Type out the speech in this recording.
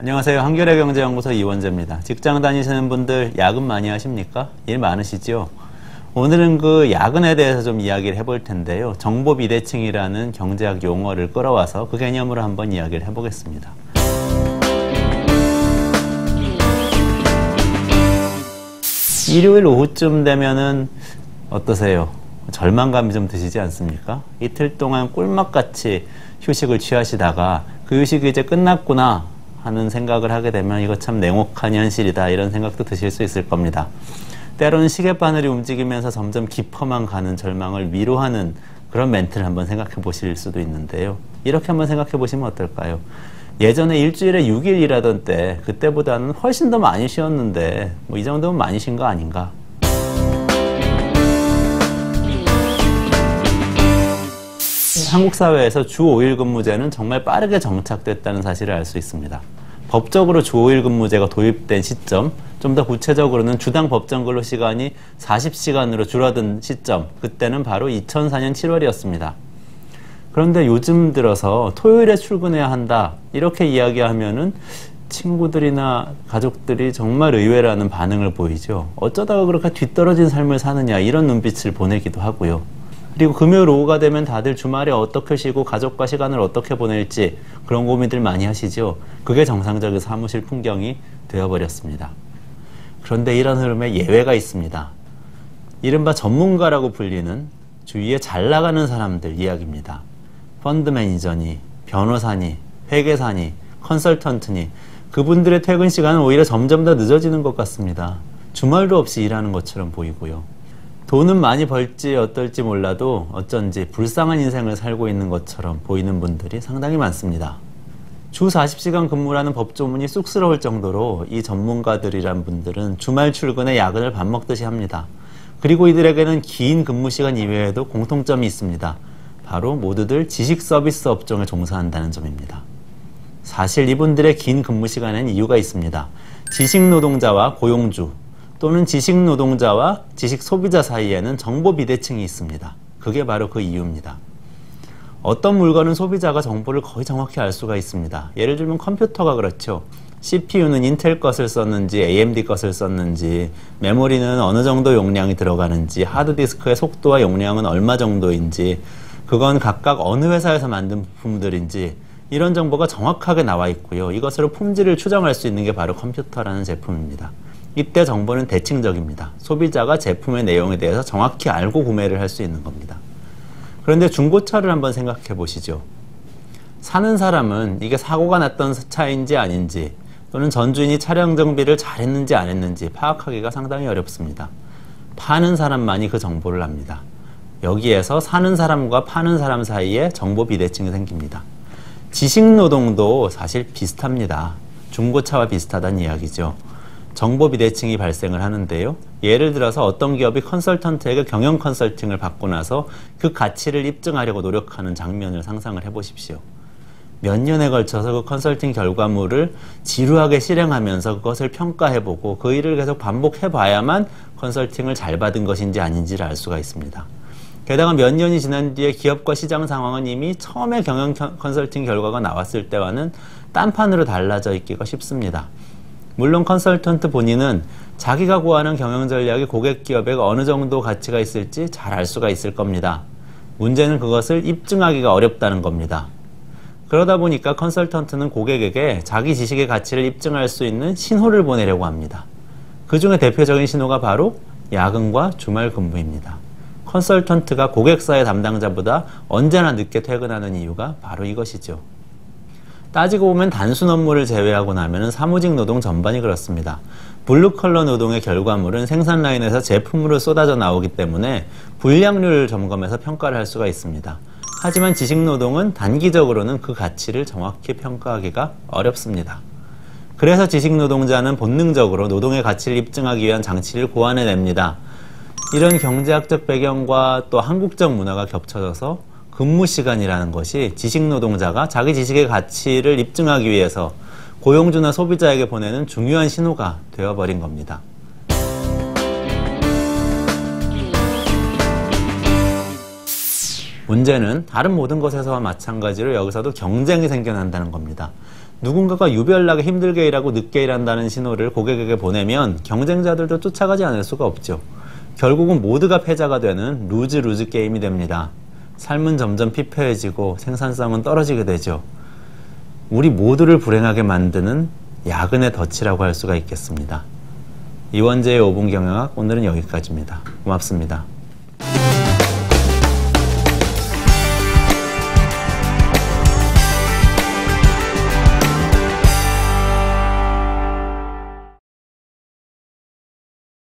안녕하세요. 한겨레경제연구소 이원재입니다. 직장 다니시는 분들 야근 많이 하십니까? 일 많으시죠? 오늘은 그 야근에 대해서 좀 이야기를 해볼 텐데요. 정보 비대칭이라는 경제학 용어를 끌어와서 그 개념으로 한번 이야기를 해보겠습니다. 일요일 오후쯤 되면은 어떠세요? 절망감이 좀 드시지 않습니까? 이틀 동안 꿀맛같이 휴식을 취하시다가 그 휴식이 이제 끝났구나 하는 생각을 하게 되면 이거 참 냉혹한 현실이다 이런 생각도 드실 수 있을 겁니다. 때로는 시계바늘이 움직이면서 점점 깊어만 가는 절망을 위로하는 그런 멘트를 한번 생각해 보실 수도 있는데요. 이렇게 한번 생각해 보시면 어떨까요? 예전에 일주일에 6일 일하던 때 그때보다는 훨씬 더 많이 쉬었는데 뭐 이 정도면 많이 쉰 거 아닌가? 한국 사회에서 주 5일 근무제는 정말 빠르게 정착됐다는 사실을 알 수 있습니다. 법적으로 주 5일 근무제가 도입된 시점, 좀 더 구체적으로는 주당 법정 근로 시간이 40시간으로 줄어든 시점, 그때는 바로 2004년 7월이었습니다. 그런데 요즘 들어서 토요일에 출근해야 한다 이렇게 이야기하면은 친구들이나 가족들이 정말 의외라는 반응을 보이죠. 어쩌다가 그렇게 뒤떨어진 삶을 사느냐 이런 눈빛을 보내기도 하고요. 그리고 금요일 오후가 되면 다들 주말에 어떻게 쉬고 가족과 시간을 어떻게 보낼지 그런 고민들 많이 하시죠. 그게 정상적인 사무실 풍경이 되어버렸습니다. 그런데 이런 흐름에 예외가 있습니다. 이른바 전문가라고 불리는 주위에 잘 나가는 사람들 이야기입니다. 펀드 매니저니, 변호사니, 회계사니, 컨설턴트니 그분들의 퇴근 시간은 오히려 점점 더 늦어지는 것 같습니다. 주말도 없이 일하는 것처럼 보이고요. 돈은 많이 벌지 어떨지 몰라도 어쩐지 불쌍한 인생을 살고 있는 것처럼 보이는 분들이 상당히 많습니다. 주 40시간 근무라는 법조문이 쑥스러울 정도로 이 전문가들이란 분들은 주말 출근에 야근을 밥 먹듯이 합니다. 그리고 이들에게는 긴 근무 시간 이외에도 공통점이 있습니다. 바로 모두들 지식 서비스 업종에 종사한다는 점입니다. 사실 이분들의 긴 근무 시간에는 이유가 있습니다. 지식 노동자와 고용주 또는 지식 노동자와 지식 소비자 사이에는 정보 비대칭이 있습니다. 그게 바로 그 이유입니다. 어떤 물건은 소비자가 정보를 거의 정확히 알 수가 있습니다. 예를 들면 컴퓨터가 그렇죠. CPU는 인텔 것을 썼는지 AMD 것을 썼는지 메모리는 어느 정도 용량이 들어가는지 하드디스크의 속도와 용량은 얼마 정도인지 그건 각각 어느 회사에서 만든 부품들인지 이런 정보가 정확하게 나와 있고요. 이것으로 품질을 추정할 수 있는 게 바로 컴퓨터라는 제품입니다. 이때 정보는 대칭적입니다. 소비자가 제품의 내용에 대해서 정확히 알고 구매를 할 수 있는 겁니다. 그런데 중고차를 한번 생각해 보시죠. 사는 사람은 이게 사고가 났던 차인지 아닌지 또는 전주인이 차량 정비를 잘했는지 안 했는지 파악하기가 상당히 어렵습니다. 파는 사람만이 그 정보를 압니다. 여기에서 사는 사람과 파는 사람 사이에 정보 비대칭이 생깁니다. 지식노동도 사실 비슷합니다. 중고차와 비슷하다는 이야기죠. 정보 비대칭이 발생을 하는데요. 예를 들어서 어떤 기업이 컨설턴트에게 경영 컨설팅을 받고 나서 그 가치를 입증하려고 노력하는 장면을 상상을 해보십시오. 몇 년에 걸쳐서 그 컨설팅 결과물을 지루하게 실행하면서 그것을 평가해보고 그 일을 계속 반복해봐야만 컨설팅을 잘 받은 것인지 아닌지를 알 수가 있습니다. 게다가 몇 년이 지난 뒤에 기업과 시장 상황은 이미 처음에 경영 컨설팅 결과가 나왔을 때와는 딴판으로 달라져 있기가 쉽습니다. 물론 컨설턴트 본인은 자기가 구하는 경영 전략이 고객 기업에 어느 정도 가치가 있을지 잘 알 수가 있을 겁니다. 문제는 그것을 입증하기가 어렵다는 겁니다. 그러다 보니까 컨설턴트는 고객에게 자기 지식의 가치를 입증할 수 있는 신호를 보내려고 합니다. 그 중에 대표적인 신호가 바로 야근과 주말 근무입니다. 컨설턴트가 고객사의 담당자보다 언제나 늦게 퇴근하는 이유가 바로 이것이죠. 따지고 보면 단순 업무를 제외하고 나면 사무직 노동 전반이 그렇습니다. 블루컬러 노동의 결과물은 생산 라인에서 제품으로 쏟아져 나오기 때문에 불량률을 점검해서 평가를 할 수가 있습니다. 하지만 지식 노동은 단기적으로는 그 가치를 정확히 평가하기가 어렵습니다. 그래서 지식 노동자는 본능적으로 노동의 가치를 입증하기 위한 장치를 고안해냅니다. 이런 경제학적 배경과 또 한국적 문화가 겹쳐져서 근무 시간이라는 것이 지식 노동자가 자기 지식의 가치를 입증하기 위해서 고용주나 소비자에게 보내는 중요한 신호가 되어버린 겁니다. 문제는 다른 모든 것에서와 마찬가지로 여기서도 경쟁이 생겨난다는 겁니다. 누군가가 유별나게 힘들게 일하고 늦게 일한다는 신호를 고객에게 보내면 경쟁자들도 쫓아가지 않을 수가 없죠. 결국은 모두가 패자가 되는 루즈루즈 게임이 됩니다. 삶은 점점 피폐해지고 생산성은 떨어지게 되죠. 우리 모두를 불행하게 만드는 야근의 덫이라고 할 수가 있겠습니다. 이원재의 5분 경영학, 오늘은 여기까지입니다. 고맙습니다.